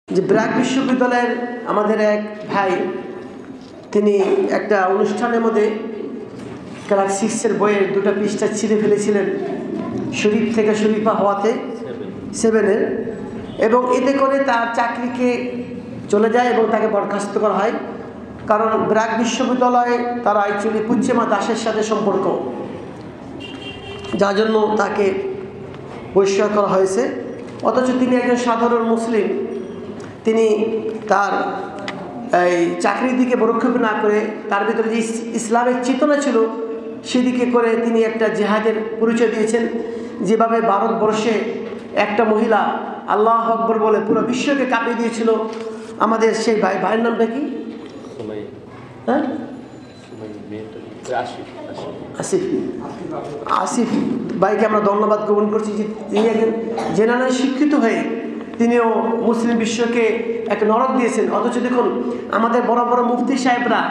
যে ব্র্যাক বিশ্ববিদ্যালয়ের আমাদের এক ভাই তিনি একটা অনুষ্ঠানের মধ্যে ক্লাস 6-এর বইয়ের দুটো পৃষ্ঠা ছিঁড়ে ফেলেছিলেন শরীফ থেকে শরীফা হওয়াতে 7-এর, এবং এতে করে তার চাকরিকে চলে যায় এবং তাকে বরখাস্ত করা হয়। কারণ ব্র্যাক বিশ্ববিদ্যালয়ে তারা অ্যাকচুয়ালি পুচ্ছেমা দাসের সাথে সম্পর্ক, যার জন্য তাকে বহিষ্কার করা হয়েছে। অথচ তিনি একজন সাধারণ মুসলিম, তিনি তার এই চাকরির দিকে ভ্রুক্ষেপ না করে তার ভিতরে যে ইসলামের চেতনা ছিল সেদিকে করে তিনি একটা জিহাদের পরিচয় দিয়েছেন। যেভাবে ভারতবর্ষে একটা মহিলা আল্লাহ আকবর বলে পুরো বিশ্বকে কাঁপিয়ে দিয়েছিল, আমাদের সেই ভাইয়ের নামটা কি? হ্যাঁ, আসিফ ভাইকে আমরা ধন্যবাদ জ্ঞাপন করছি যে তিনি একজন জেনারেল শিক্ষিত হয়ে তিনিও মুসলিম বিশ্বকে এক নরক দিয়েছেন। অথচ দেখুন আমাদের বড় বড় মুফতি সাহেবরা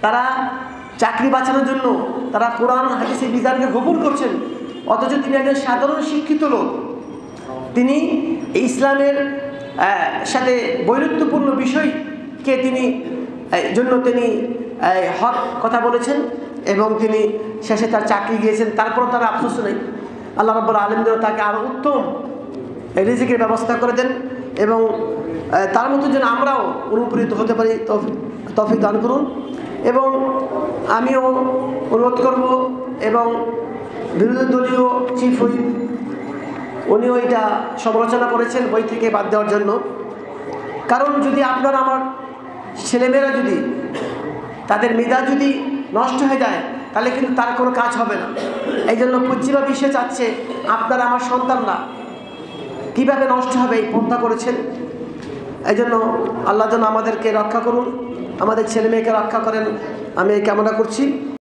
তারা চাকরি বাঁচানোর জন্য তারা কোরআন হাদিসের বিধানকে গোপন করছেন, অথচ তিনি একজন সাধারণ শিক্ষিত লোক। তিনি ইসলামের সাথে বৈরুত্যপূর্ণ বিষয়কে তিনি হক কথা বলেছেন এবং তিনি শেষে তার চাকরি গিয়েছেন। তারপর তার আফসোস নেই, আল্লাহ রাব্বুল আলামিন তাকে আরও উত্তম রিজিকের ব্যবস্থা করে দেন এবং তার মতো যেন আমরাও অনুপ্রেরিত হতে পারি, তৌফিক দান করুন। এবং আমিও অনুরোধ করব এবং বিরোধী দলীয় চিফ হুইপ উনিও এটা সমালোচনা করেছেন বই থেকে বাদ দেওয়ার জন্য। কারণ যদি আপনার আমার ছেলেমেয়েরা যদি তাদের মেধা যদি নষ্ট হয়ে যায় তাহলে কিন্তু তার কোনো কাজ হবে না। এই জন্য পুঁজিবা বিশ্বে চাচ্ছে আপনার আমার সন্তানরা কীভাবে নষ্ট হবে এই পন্থা করেছেন। এই জন্য আল্লাহ যেন আমাদেরকে রক্ষা করুন, আমাদের ছেলে মেয়েকে রক্ষা করেন, আমি এই কামনা করছি।